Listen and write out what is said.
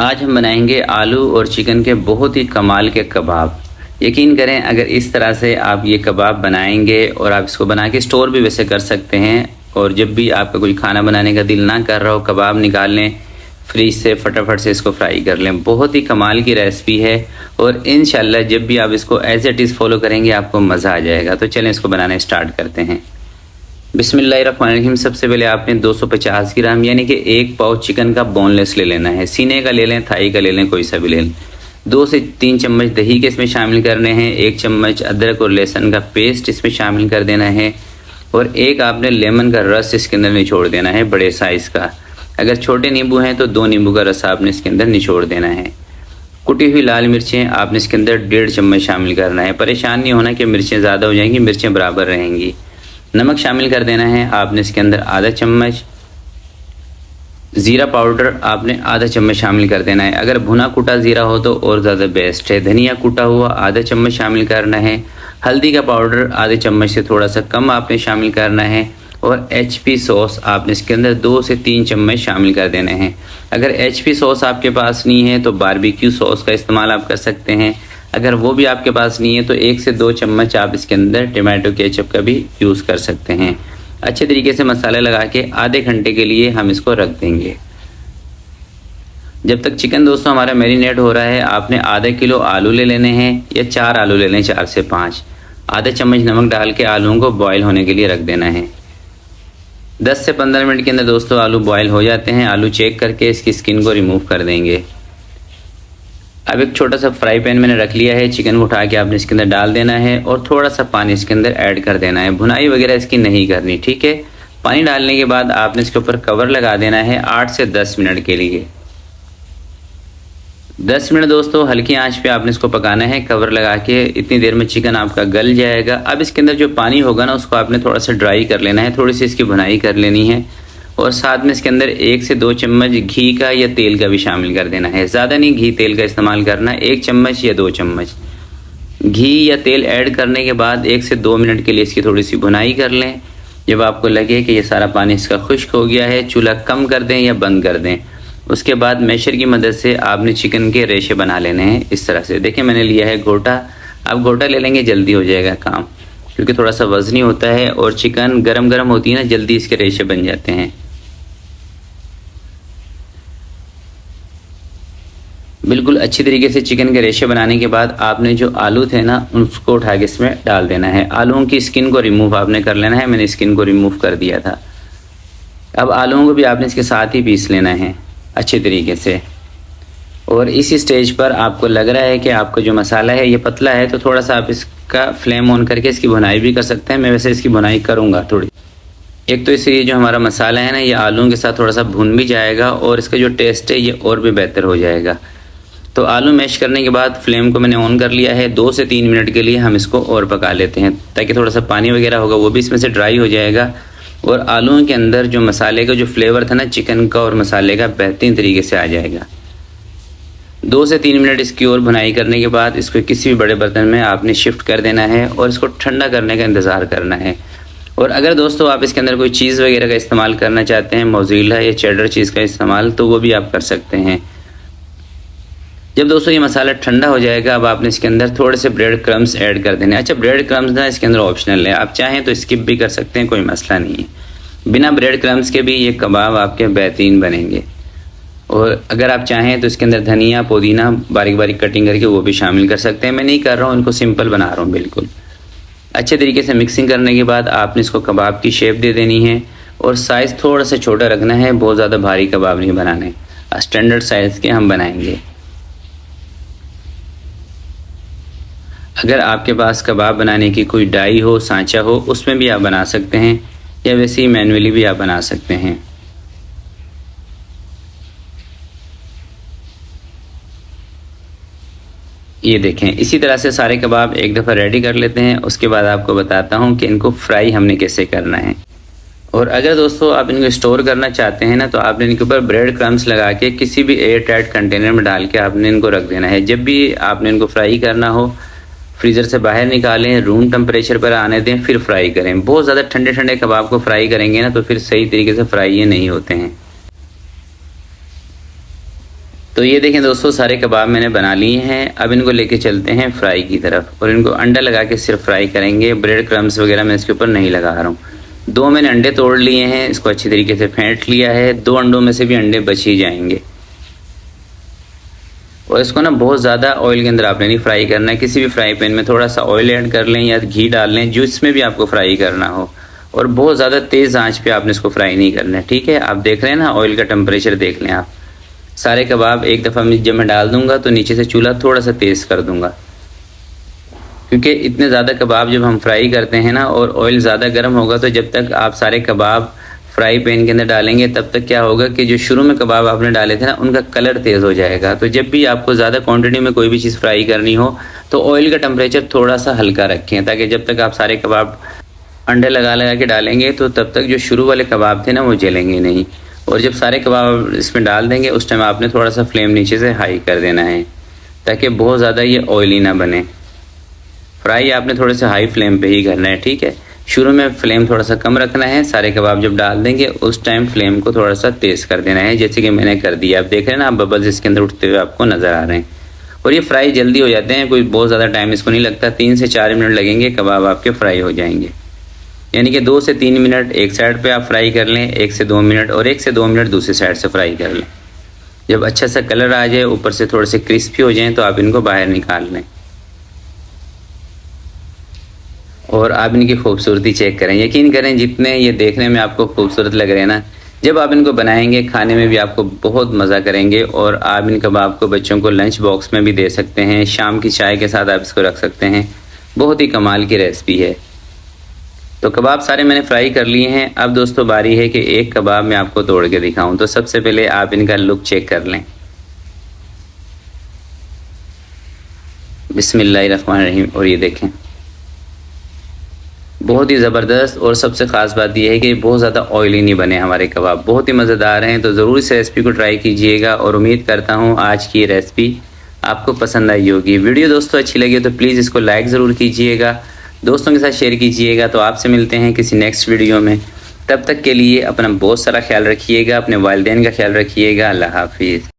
आज हम बनाएंगे आलू और चिकन के बहुत ही कमाल के कबाब। यकीन करें, अगर इस तरह से आप ये कबाब बनाएंगे और आप इसको बना के स्टोर भी वैसे कर सकते हैं, और जब भी आपका कोई खाना बनाने का दिल ना कर रहा हो, कबाब निकाल लें फ्रिज से, फटाफट से इसको फ्राई कर लें। बहुत ही कमाल की रेसिपी है और इंशाल्लाह जब भी आप इसको एज इट इज़ फॉलो करेंगे आपको मज़ा आ जाएगा। तो चलें इसको बनाना स्टार्ट करते हैं। बिस्मिल्लाहिर्रहमानिर्रहीम। सबसे पहले आपने 250 ग्राम यानी कि 1 पाव चिकन का बोनलेस ले लेना है। सीने का ले लें, थाई का ले लें, कोई सा भी ले लें। 2 से 3 चम्मच दही के इसमें शामिल करने हैं। 1 चम्मच अदरक और लहसुन का पेस्ट इसमें शामिल कर देना है और एक आपने लेमन का रस इसके अंदर निचोड़ देना है, बड़े साइज़ का। अगर छोटे नींबू हैं तो 2 नींबू का रस आपने इसके अंदर निचोड़ देना है। कुटी हुई लाल मिर्चें आपने इसके अंदर 1.5 चम्मच शामिल करना है। परेशान नहीं होना कि मिर्चें ज़्यादा हो जाएंगी, मिर्चें बराबर रहेंगी। नमक शामिल कर देना है आपने इसके अंदर आधा चम्मच। ज़ीरा पाउडर आपने आधा चम्मच शामिल कर देना है। अगर भुना कुटा ज़ीरा हो तो और ज़्यादा बेस्ट है। धनिया कुटा हुआ आधा चम्मच शामिल करना है। हल्दी का पाउडर आधे चम्मच से थोड़ा सा कम आपने शामिल करना है। और HP सॉस आपने इसके अंदर 2 से 3 चम्मच शामिल कर देने हैं। अगर HP सॉस आपके पास नहीं है तो बारबेक्यू सॉस का इस्तेमाल आप कर सकते हैं। अगर वो भी आपके पास नहीं है तो 1 से 2 चम्मच आप इसके अंदर टमाटो केचप का भी यूज़ कर सकते हैं। अच्छे तरीके से मसाले लगा के आधे घंटे के लिए हम इसको रख देंगे। जब तक चिकन दोस्तों हमारा मैरिनेट हो रहा है, आपने आधा किलो आलू ले लेने हैं या 4 आलू ले लें, 4 से 5। आधा चम्मच नमक डाल के आलूओं को बॉयल होने के लिए रख देना है। 10 से 15 मिनट के अंदर दोस्तों आलू बॉयल हो जाते हैं। आलू चेक करके इसकी स्किन को रिमूव कर देंगे। अब एक छोटा सा फ्राई पैन मैंने रख लिया है। चिकन को उठा के आपने इसके अंदर डाल देना है और थोड़ा सा पानी इसके अंदर ऐड कर देना है। भुनाई वगैरह इसकी नहीं करनी, ठीक है। पानी डालने के बाद आपने इसके ऊपर कवर लगा देना है 8 से 10 मिनट के लिए। 10 मिनट दोस्तों हल्की आंच पे आपने इसको पकाना है कवर लगा के। इतनी देर में चिकन आपका गल जाएगा। अब इसके अंदर जो पानी होगा ना, उसको आपने थोड़ा सा ड्राई कर लेना है, थोड़ी सी इसकी भुनाई कर लेनी है। और साथ में इसके अंदर 1 से 2 चम्मच घी का या तेल का भी शामिल कर देना है। ज़्यादा नहीं, घी तेल का इस्तेमाल करना। 1 चम्मच या 2 चम्मच घी या तेल ऐड करने के बाद 1 से 2 मिनट के लिए इसकी थोड़ी सी भुनाई कर लें। जब आपको लगे कि ये सारा पानी इसका खुश्क हो गया है, चूल्हा कम कर दें या बंद कर दें। उसके बाद मैशर की मदद से आपने चिकन के रेशे बना लेने हैं इस तरह से। देखिए मैंने लिया है गोटा। आप गोटा ले लेंगे, जल्दी हो जाएगा काम, क्योंकि थोड़ा सा वज़नी होता है और चिकन गरम गरम होती है ना, जल्दी इसके रेशे बन जाते हैं। बिल्कुल अच्छी तरीके से चिकन के रेशे बनाने के बाद आपने जो आलू थे ना, उसको उठा के इसमें डाल देना है। आलूओं की स्किन को रिमूव आपने कर लेना है। मैंने स्किन को रिमूव कर दिया था। अब आलूओं को भी आपने इसके साथ ही पीस लेना है अच्छे तरीके से। और इस स्टेज पर आपको लग रहा है कि आपका जो मसाला है ये पतला है, तो थोड़ा सा आप इसका फ्लेम ऑन करके इसकी भुनाई भी कर सकते हैं। मैं वैसे इसकी भुनाई करूँगा थोड़ी। एक तो इससे ये जो हमारा मसाला है ना, ये आलूओं के साथ थोड़ा सा भुन भी जाएगा और इसका जो टेस्ट है ये और भी बेहतर हो जाएगा। तो आलू मैश करने के बाद फ्लेम को मैंने ऑन कर लिया है। 2 से 3 मिनट के लिए हम इसको और पका लेते हैं, ताकि थोड़ा सा पानी वगैरह होगा वो भी इसमें से ड्राई हो जाएगा और आलूओं के अंदर जो मसाले का जो फ्लेवर था ना, चिकन का और मसाले का, बेहतरीन तरीके से आ जाएगा। 2 से 3 मिनट इसकी और भुनाई करने के बाद इसको किसी भी बड़े बर्तन में आपने शिफ्ट कर देना है और इसको ठंडा करने का इंतज़ार करना है। और अगर दोस्तों आप इसके अंदर कोई चीज़ वगैरह का इस्तेमाल करना चाहते हैं, मोज़रेला या चेडर चीज़ का इस्तेमाल, तो वो भी आप कर सकते हैं। जब दोस्तों ये मसाला ठंडा हो जाएगा, अब आपने इसके अंदर थोड़े से ब्रेड क्रम्स ऐड कर देने। अच्छा, ब्रेड क्रम्स ना इसके अंदर ऑप्शनल है, आप चाहें तो स्किप भी कर सकते हैं, कोई मसला नहीं है। बिना ब्रेड क्रम्स के भी ये कबाब आपके बेहतरीन बनेंगे। और अगर आप चाहें तो इसके अंदर धनिया, पुदीना बारीक बारीक कटिंग करके वो भी शामिल कर सकते हैं। मैं नहीं कर रहा हूँ, इनको सिंपल बना रहा हूँ बिल्कुल। अच्छे तरीके से मिक्सिंग करने के बाद आपने इसको कबाब की शेप दे देनी है और साइज़ थोड़ा सा छोटा रखना है। बहुत ज़्यादा भारी कबाब नहीं बनाने, स्टैंडर्ड साइज़ के हम बनाएंगे। अगर आपके पास कबाब बनाने की कोई डाई हो, सांचा हो, उसमें भी आप बना सकते हैं या वैसे ही मैनुअली भी आप बना सकते हैं। ये देखें, इसी तरह से सारे कबाब एक दफ़ा रेडी कर लेते हैं। उसके बाद आपको बताता हूँ कि इनको फ्राई हमने कैसे करना है। और अगर दोस्तों आप इनको स्टोर करना चाहते हैं ना, तो आपने इनके ऊपर ब्रेड क्रम्स लगा के किसी भी एयर टाइट कंटेनर में डाल के आपने इनको रख देना है। जब भी आपने इनको फ्राई करना हो, फ्रीज़र से बाहर निकालें, रूम टेम्परेचर पर आने दें, फिर फ्राई करें। बहुत ज़्यादा ठंडे ठंडे कबाब को फ्राई करेंगे ना, तो फिर सही तरीके से फ्राई ये नहीं होते हैं। तो ये देखें दोस्तों, सारे कबाब मैंने बना लिए हैं। अब इनको लेके चलते हैं फ्राई की तरफ और इनको अंडा लगा के सिर्फ फ्राई करेंगे। ब्रेड क्रम्स वगैरह मैं इसके ऊपर नहीं लगा रहा हूँ। 2 मैंने अंडे तोड़ लिए हैं, इसको अच्छी तरीके से फेंट लिया है। 2 अंडों में से भी अंडे बच ही जाएंगे। और इसको ना बहुत ज़्यादा ऑयल के अंदर आपने नहीं फ्राई करना है। किसी भी फ्राई पैन में थोड़ा सा ऑयल ऐड कर लें या घी डाल लें, जिसमें भी आपको फ्राई करना हो। और बहुत ज़्यादा तेज़ आंच पे आपने इसको फ्राई नहीं करना है, ठीक है। आप देख रहे हैं ना, ऑयल का टेम्परेचर देख लें आप। सारे कबाब एक दफ़ा जब मैं डाल दूंगा तो नीचे से चूल्हा थोड़ा सा तेज़ कर दूंगा, क्योंकि इतने ज़्यादा कबाब जब हम फ्राई करते हैं ना और ऑयल ज़्यादा गर्म होगा, तो जब तक आप सारे कबाब फ्राई पैन के अंदर डालेंगे तब तक क्या होगा कि जो शुरू में कबाब आपने डाले थे ना, उनका कलर तेज़ हो जाएगा। तो जब भी आपको ज़्यादा क्वांटिटी में कोई भी चीज़ फ्राई करनी हो तो ऑयल का टेम्परेचर थोड़ा सा हल्का रखें, ताकि जब तक आप सारे कबाब अंडे लगा लगा के डालेंगे तो तब तक जो शुरू वाले कबाब थे ना वो जलेंगे नहीं। और जब सारे कबाब इसमें डाल देंगे उस टाइम आपने थोड़ा सा फ्लेम नीचे से हाई कर देना है, ताकि बहुत ज़्यादा ये ऑयली ना बने। फ्राई आपने थोड़े से हाई फ्लेम पे ही करना है, ठीक है। शुरू में फ्लेम थोड़ा सा कम रखना है। सारे कबाब जब डाल देंगे उस टाइम फ्लेम को थोड़ा सा तेज़ कर देना है, जैसे कि मैंने कर दिया। आप देख रहे हैं ना, आप बबल्स इसके अंदर उठते हुए आपको नज़र आ रहे हैं। और ये फ्राई जल्दी हो जाते हैं, कोई बहुत ज़्यादा टाइम इसको नहीं लगता। 3 से 4 मिनट लगेंगे, कबाब आपके फ्राई हो जाएंगे। यानी कि 2 से 3 मिनट एक साइड पे आप फ्राई कर लें, 1 से 2 मिनट, और 1 से 2 मिनट दूसरी साइड से फ्राई कर लें। जब अच्छा सा कलर आ जाए, ऊपर से थोड़े से क्रिस्पी हो जाएं, तो आप इनको बाहर निकाल लें। और आप इनकी खूबसूरती चेक करें। यकीन करें, जितने ये देखने में आपको खूबसूरत लग रहे हैं ना, जब आप इनको बनाएंगे खाने में भी आपको बहुत मज़ा करेंगे। और आप इन कबाब को बच्चों को लंच बॉक्स में भी दे सकते हैं, शाम की चाय के साथ आप इसको रख सकते हैं। बहुत ही कमाल की रेसिपी है। तो कबाब सारे मैंने फ्राई कर लिए हैं। अब दोस्तों बारी है कि एक कबाब मैं आपको तोड़ के दिखाऊं। तो सबसे पहले आप इनका लुक चेक कर लें। बिस्मिल्लाहिर्रहमानिर्रहीम। और ये देखें, बहुत ही ज़बरदस्त। और सबसे ख़ास बात यह है कि बहुत ज़्यादा ऑयली नहीं बने हमारे कबाब, बहुत ही मज़ेदार हैं। तो ज़रूर इस रेसिपी को ट्राई कीजिएगा और उम्मीद करता हूँ आज की ये रेसिपी आपको पसंद आई होगी। वीडियो दोस्तों अच्छी लगी तो प्लीज़ इसको लाइक ज़रूर कीजिएगा, दोस्तों के साथ शेयर कीजिएगा। तो आपसे मिलते हैं किसी नेक्स्ट वीडियो में। तब तक के लिए अपना बहुत सारा ख्याल रखिएगा, अपने वालिदैन का ख्याल रखिएगा। अल्लाह हाफिज़।